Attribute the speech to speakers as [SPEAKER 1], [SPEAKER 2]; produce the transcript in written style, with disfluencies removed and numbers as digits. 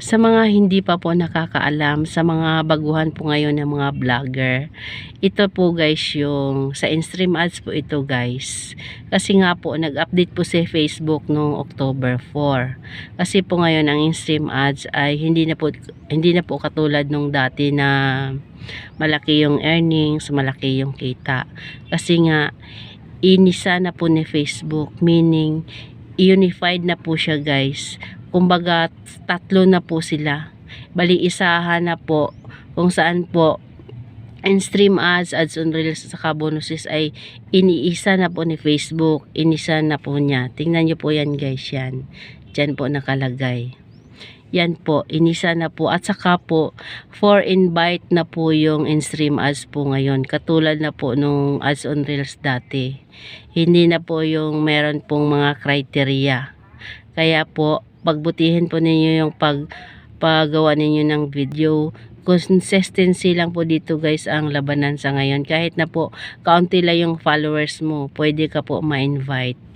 [SPEAKER 1] Sa mga hindi pa po nakakaalam, sa mga baguhan po ngayon ng mga vlogger, ito po guys yung sa in-stream ads po ito guys. Kasi nga po nag-update po si Facebook noong October 4. Kasi po ngayon ang in-stream ads ay hindi na po katulad nung dati na malaki yung earnings, malaki yung kita. Kasi nga inisa na po ni Facebook, meaning unified na po siya guys. Kumbaga tatlo na po sila, bali isahan na po kung saan po in-stream ads, ads on reels saka bonuses ay iniisa na po ni Facebook, inisa na po niya. Tingnan nyo po yan guys, yan dyan po nakalagay, yan po inisa na po. At saka po for invite na po yung in-stream ads po ngayon, katulad na po nung ads on reels dati, hindi na po yung meron pong mga criteria. Kaya po pagbutihin po ninyo yung paggawa ninyo ng video. Consistency lang po dito guys ang labanan sa ngayon. Kahit na po kaunti lang yung followers mo, pwede ka po ma-invite.